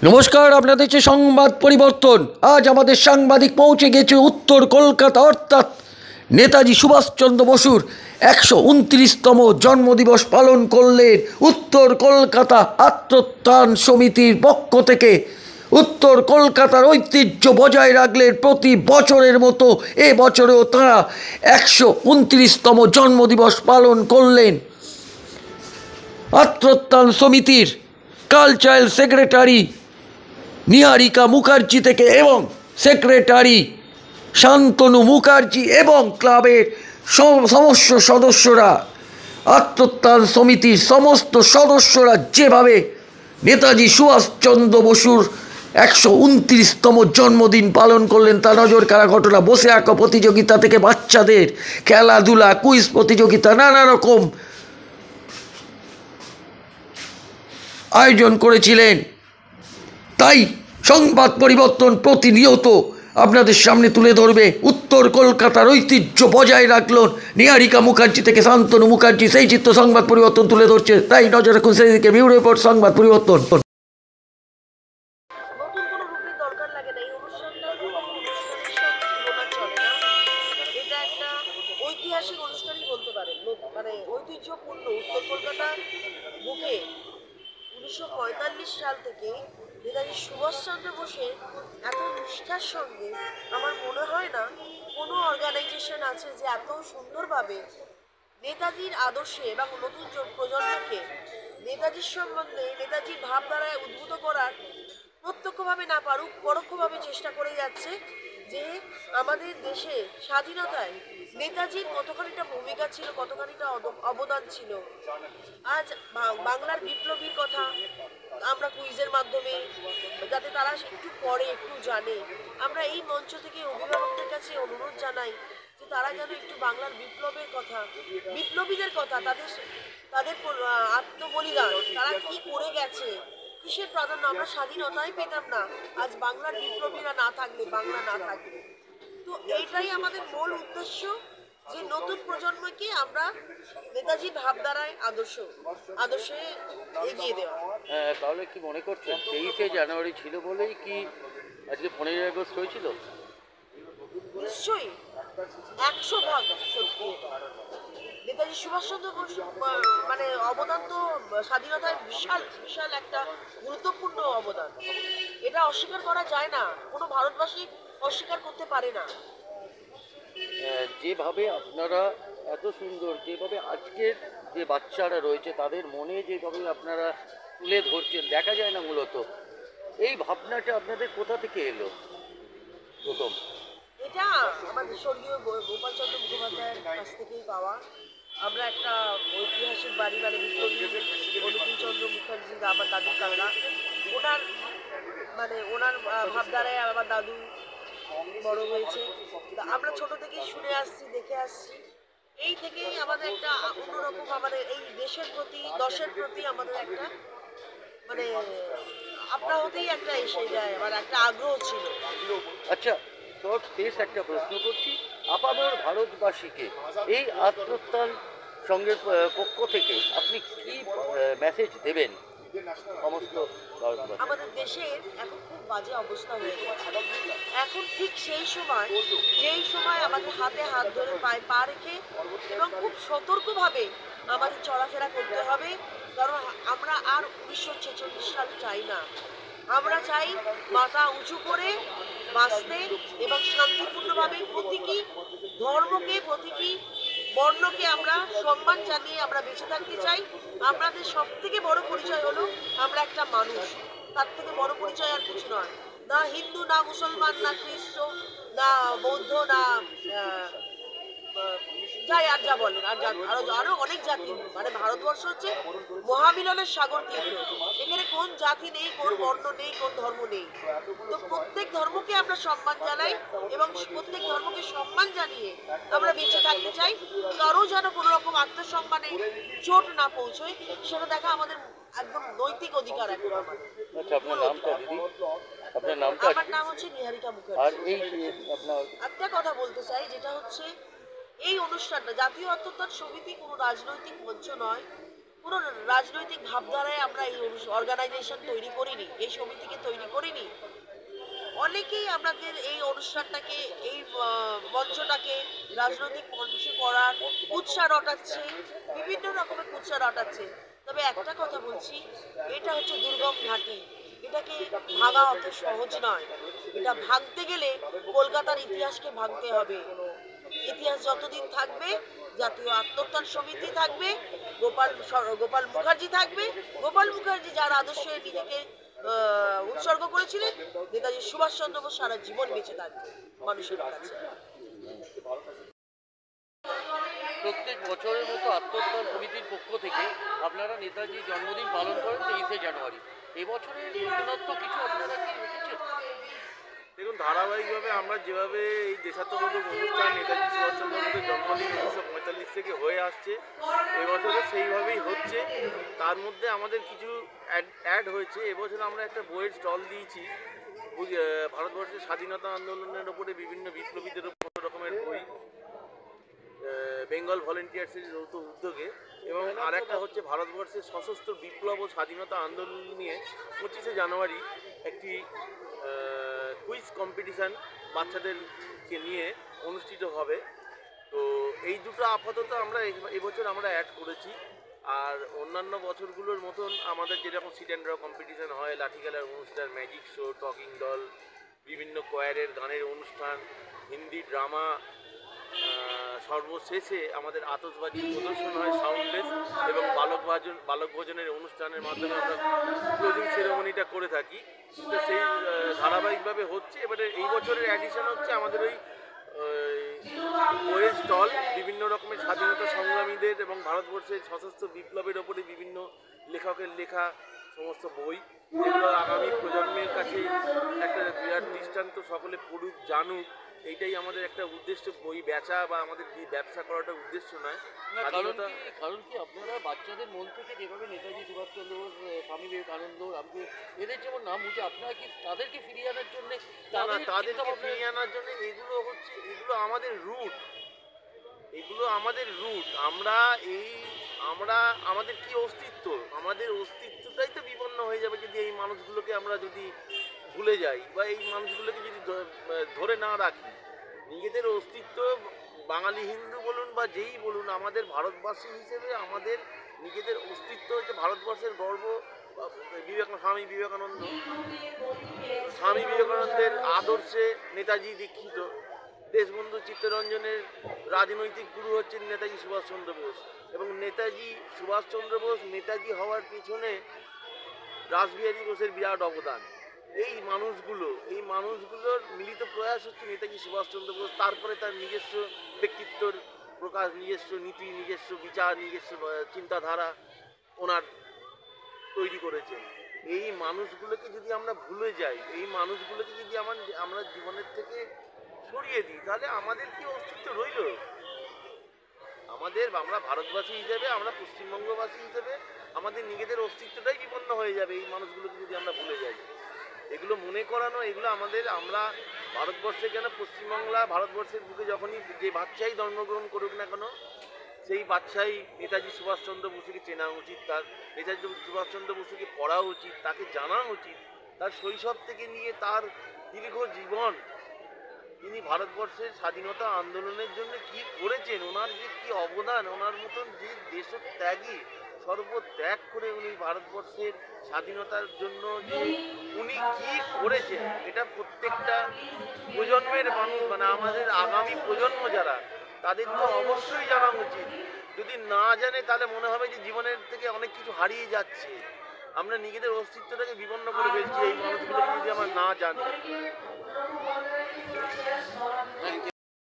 নমস্কার, আপনাদের দেখছে সংবাদ পরিবর্তন। আজ আমাদের সাংবাদিক পৌঁছে গেছে উত্তর কলকাতা, অর্থাৎ নেতাজি সুভাষচন্দ্র বসুর ১২৯তম জন্মদিবস পালন করলেন উত্তর কলকাতা আত্মোত্থান সমিতির পক্ষ থেকে। উত্তর কলকাতার ঐতিহ্য বজায় রাখলেন প্রতি বছরের মতো এবছরেও তাঁরা ১২৯তম জন্মদিবস পালন করলেন। আত্মোত্থান সমিতির কালচারাল সেক্রেটারি নিহারিকা মুখার্জি থেকে এবং সেক্রেটারি শান্তনু মুখার্জি এবং ক্লাবের সমস্ত সদস্যরা, আত্মোত্থান সমিতির সমস্ত সদস্যরা যেভাবে নেতাজি সুভাষচন্দ্র বসুর ১২৯তম জন্মদিন পালন করলেন তা নজর কাড়া ঘটনা। বসে আঁকা প্রতিযোগিতা থেকে বাচ্চাদের খেলাধুলা, কুইজ প্রতিযোগিতা, নানা রকম আয়োজন করেছিলেন। তাই সংবাদ পরিবর্তন প্রতিনিয়ত আপনাদের সামনে তুলে ধরবে উত্তর কলকাতার ঐতিহ্য বজায় রাখলেন নিহারিকা মুখার্জি থেকে শান্তনু মুখার্জি, সেই চিত্র সংবাদ পরিবর্তন তুলে ধরছে। তাই নজর রাখুন সেই দিকে। ব্যুরো রিপোর্ট, সংবাদ পরিবর্তন। ঐতিহাসিক অনুষ্ঠানই বলতে পারেন, মানে ঐতিহ্যপূর্ণ উত্তর কলকাতার বুকে ১৯৪৫ সাল থেকে নেতাজি সুভাষচন্দ্র বোসের এত নিষ্ঠার সঙ্গে আমার মনে হয় না কোনো অর্গানাইজেশন আছে যে এত সুন্দরভাবে নেতাজির আদর্শে এবং নতুন প্রজন্মকে নেতাজির সম্বন্ধে, নেতাজির ভাবধারায় উদ্বুদ্ধ করার প্রত্যক্ষভাবে না পারুক পরোক্ষভাবে চেষ্টা করে যাচ্ছে যে আমাদের দেশে স্বাধীনতায় নেতাজির কতখানিটা ভূমিকা ছিল, কতখানিটা অবদান ছিল। আজ বাংলার বিপ্লবীর কথা আমরা কুইজের মাধ্যমে যাতে তারা একটু পড়ে, একটু জানে, আমরা এই মঞ্চ থেকে অভিভাবকদের কাছে অনুরোধ জানাই যে তারা যেন একটু বাংলার বিপ্লবের কথা, বিপ্লবীদের কথা, তাদের আত্মবলিদান, তারা কি করে গেছে, কিসের প্রাধান্য, আমরা স্বাধীনতাই পেতাম না আজ বাংলার বিপ্লবীরা না থাকলে, বাংলা না থাকলে। তো এইটাই আমাদের মূল উদ্দেশ্য, যে নতুন প্রজন্মকে আমরা নেতাজির ভাবধারায় আদর্শে এগিয়ে দেওয়া। হ্যাঁ, তাহলে কি মনে করছেন ২৩শে জানুয়ারি ছিল বলেই কি আজকে ১৫ই আগস্ট হয়েছিল? নিশ্চয়ই ১০০% সত্যি। নেতাজি সুভাষচন্দ্র বোস মানে অবদান তো স্বাধীনতায় বিশাল বিশাল একটা গুরুত্বপূর্ণ অবদান, এটা অস্বীকার করা যায় না, কোনো ভারতবাসী অস্বীকার করতে পারে না। যেভাবে আপনারা এত সুন্দর, যেভাবে আজকের যে বাচ্চারা রয়েছে তাদের মনে যেভাবে আপনারা তুলে ধরছেন, দেখা যায় না মূলত এই ভাবনাটা আপনাদের কোথা থেকে এলো প্রথম? এটা আমাদের স্বর্গীয় গোপালচন্দ্র মুখোপাধ্যায়ের কাছ থেকেই পাওয়া। আমরা একটা ঐতিহাসিক বাড়ি, মানে বিপ্লবী অনুকূলচন্দ্র মুখার্জি, আমার দাদুর কাকা, ওনার ভাবধারায় আমার দাদু বড় হয়েছে। আমরা ছোট থেকেই শুনে আসছি, দেখে আসছি। এই থেকেই আমাদের একটা অন্যরকম, আমাদের এই দেশের প্রতি, দশের প্রতি আমাদের একটা মানে আপনা হতেই একটা এসে যায়, আমার একটা আগ্রহ ছিল। আচ্ছা, তোর শেষ একটা প্রশ্ন করছি, আপামর ভারতবাসীকে এই আত্মোত্থান সংঘের পক্ষ থেকে আপনি কি মেসেজ দেবেন? সমস্ত আমাদের দেশের এখন খুব বাজে অবস্থা হয়ে গেছে। এখন ঠিক সেই সময়, যেই সময় আমাদের হাতে হাত ধরে পায়ে পা রেখে এবং খুব সতর্কভাবে আমাদের চলাফেরা করতে হবে। কারণ আমরা আর ১৯৪৬ সাল চাই না। আমরা চাই মাথা উঁচু করে বাঁচতে এবং শান্তিপূর্ণভাবে প্রতীকী ধর্মকে, প্রতীকী বর্ণকে আমরা সম্মান জানিয়ে আমরা বেঁচে থাকতে চাই। আমাদের সব থেকে বড় পরিচয় হলো আমরা একটা মানুষ, তার থেকে বড় পরিচয় আর কিছু নয়। না হিন্দু, না মুসলমান, না খ্রিস্ট, না বৌদ্ধ, না যাই আর যা বলেন, আরো অনেক জাতি। মানে ভারতবর্ষ হচ্ছে মহামিলনের সাগর তীর্থ, এখানে কোন জাতি নেই, কোন বর্ণ নেই, কোন ধর্ম নেই। তো প্রত্যেক ধর্মকে আমরা সম্মান জানাই এবং প্রত্যেক ধর্মকে সম্মান জানিয়ে আমরা বেঁচে থাকতে চাই। কারো যেন কোনো রকম আত্মসম্মানে চোট না পৌঁছয়, সেটা দেখা আমাদের একদম নৈতিক অধিকার। আচ্ছা, আপনার নামটা দিদি? আপনার নামটা? আমার নাম হচ্ছে নিহারিকা মুখার্জি। একটা কথা বলতে চাই, যেটা হচ্ছে এই অনুষ্ঠানটা, জাতীয় আত্মোত্থান সমিতি কোনো রাজনৈতিক মঞ্চ নয়। কোনো রাজনৈতিক ভাবধারায় আমরা এই অর্গানাইজেশন তৈরি করিনি, এই সমিতিকে তৈরি করিনি। অনেকেই আমাদের এই অনুষ্ঠানটাকে, এই মঞ্চটাকে রাজনৈতিক মঞ্চ করার কুৎসা রটাচ্ছে, বিভিন্ন রকমের কুৎসা রটাচ্ছে। তবে একটা কথা বলছি, এটা হচ্ছে দুর্গম ঘাঁটি, এটাকে ভাঙা অত সহজ নয়। এটা ভাঙতে গেলে কলকাতার ইতিহাসকে ভাঙতে হবে। ইতিহাস যতদিন থাকবে, জাতীয় আত্মোত্থান সমিতি থাকবে, গোপাল মুখার্জি থাকবে। গোপাল মুখার্জি যার আদর্শে নিজেকে উৎসর্গ করেছিলেন, নেতাজি সুভাষচন্দ্র বোস সারা জীবন বেঁচে থাকবে মানুষের কাছে। প্রত্যেক বছরের মতো আত্মোত্থান সমিতির পক্ষ থেকে আপনারা নেতাজির জন্মদিন পালন করেন 23শে জানুয়ারি। এবছরের নতুনত্ব কিছু আপনারা কি রেখেছেন? দেখুন, ধারাবাহিকভাবে আমরা যেভাবে এই দেশাত্মবোধক অনুষ্ঠান নেতাজি সুভাষচন্দ্র বোসের জন্মদিন 1945 থেকে হয়ে আসছে, এবছরও সেইভাবেই হচ্ছে। তার মধ্যে আমাদের কিছু অ্যাড হয়েছে। এবছর আমরা একটা বইয়ের স্টল দিয়েছি, ভারতবর্ষের স্বাধীনতা আন্দোলনের ওপরে বিভিন্ন বিপ্লবীদের ওপর রকমের বই, বেঙ্গল ভলেন্টিয়ার্সের যৌথ উদ্যোগে। এবং আর একটা হচ্ছে ভারতবর্ষের সশস্ত্র বিপ্লব ও স্বাধীনতা আন্দোলন নিয়ে 25শে জানুয়ারি একটি কুইজ কম্পিটিশান বাচ্চাদেরকে নিয়ে অনুষ্ঠিত হবে। তো এই দুটো আপাতত আমরা এবছর আমরা অ্যাড করেছি। আর অন্যান্য বছরগুলোর মতন আমাদের যেরকম সিট অ্যান্ড ড্র কম্পিটিশান হয়, লাঠি খেলার অনুষ্ঠান, ম্যাজিক শো, টকিং দল, বিভিন্ন কোয়ারের গানের অনুষ্ঠান, হিন্দি ড্রামা, সর্বশেষে আমাদের আতশবাজি প্রদর্শন হয় সাউন্ডলেস, এবং বালক ভোজনের অনুষ্ঠানের মাধ্যমে আমরা ক্লোজিং সেরেমনিটা করে থাকি। তো সেই ধারাবাহিকভাবে হচ্ছে। এবারে এই বছরের অ্যাডিশন হচ্ছে আমাদের ওই বইয়ের স্টল, বিভিন্ন রকমের স্বাধীনতা সংগ্রামীদের এবং ভারতবর্ষের সশস্ত্র বিপ্লবের ওপরে বিভিন্ন লেখকের লেখা সমস্ত বই, যেগুলো আগামী প্রজন্মের কাছে একটা বিরাট দৃষ্টান্ত, সকলে পড়ুক জানুক, এইটাই আমাদের একটা উদ্দেশ্য। বই বেচা বা আমাদের ব্যবসা করাটা উদ্দেশ্য নয়। কারণ কি আপনারা বাচ্চাদের মন থেকে যেভাবে নেতাজি সুভাষচন্দ্র বোস, স্বামী বিবেকানন্দ, এদের যেমন নাম উঠে, আপনারা কি তাদেরকে ফিরিয়ে আনার জন্য, তাদেরকে ফিরিয়ে আনার জন্য এগুলো আমাদের রুট, আমরা আমাদের কি অস্তিত্ব, আমাদের অস্তিত্বটাই তো বিপন্ন হয়ে যাবে যদি এই মানুষগুলোকে আমরা যদি ভুলে যাই বা এই মানুষগুলোকে যদি ধরে না রাখি। নিজেদের অস্তিত্ব, বাঙালি হিন্দু বলুন বা যেই বলুন, আমাদের ভারতবাসী হিসেবে আমাদের নিজেদের অস্তিত্ব হচ্ছে ভারতবর্ষের গর্ব। স্বামী বিবেকানন্দের আদর্শে নেতাজি দীক্ষিত, দেশবন্ধু চিত্তরঞ্জনের রাজনৈতিক গুরু হচ্ছেন নেতাজি সুভাষচন্দ্র বোস। এবং নেতাজি সুভাষচন্দ্র বোস নেতাজি হওয়ার পিছনে রাসবিহারী বোসের বিরাট অবদান। এই মানুষগুলোর মিলিত প্রয়াস হচ্ছে নেতাজি সুভাষচন্দ্র বোস। তারপরে তার নিজস্ব ব্যক্তিত্বর প্রকাশ, নিজস্ব নীতি, নিজস্ব বিচার, নিজস্ব চিন্তাধারা ওনার তৈরি করেছেন। এই মানুষগুলোকে যদি আমরা ভুলে যাই, এই মানুষগুলোকে যদি আমরা জীবনের থেকে সরিয়ে দিই, তাহলে আমাদের কি অস্তিত্ব রইল? আমরা ভারতবাসী হিসেবে, আমরা পশ্চিমবঙ্গবাসী হিসেবে আমাদের নিজেদের অস্তিত্বটাই বিপন্ন হয়ে যাবে এই মানুষগুলোকে যদি আমরা ভুলে যাই। এগুলো মনে করানো, এগুলো আমরা ভারতবর্ষে কেন, পশ্চিমবাংলা ভারতবর্ষের বুকে যখনই যে বাচ্চাই জন্মগ্রহণ করুক না কেন, সেই বাচ্চাই নেতাজি সুভাষচন্দ্র বসুকে চেনা উচিত, তার নেতাজি সুভাষচন্দ্র বসুকে পড়া উচিত, তাকে জানা উচিত। তার শৈশব থেকে নিয়ে তার দীর্ঘ জীবন, তিনি ভারতবর্ষের স্বাধীনতা আন্দোলনের জন্য কি করেছেন, ওনার যে কি অবদান, ওনার মতন যে দেশত্যাগী, সর্বত্যাগ করে উনি ভারতবর্ষের স্বাধীনতার জন্য যে উনি কি করেছেন, এটা প্রত্যেকটা প্রজন্মের মানুষ, মানে আমাদের আগামী প্রজন্ম যারা, তাদের তো অবশ্যই জানা উচিত। যদি না জানে তাহলে মনে হবে যে জীবনের থেকে অনেক কিছু হারিয়ে যাচ্ছে, আমরা নিজেদের অস্তিত্বটাকে বিপন্ন করে ফেলছি এই মানুষগুলোকে যদি আমরা না জানি।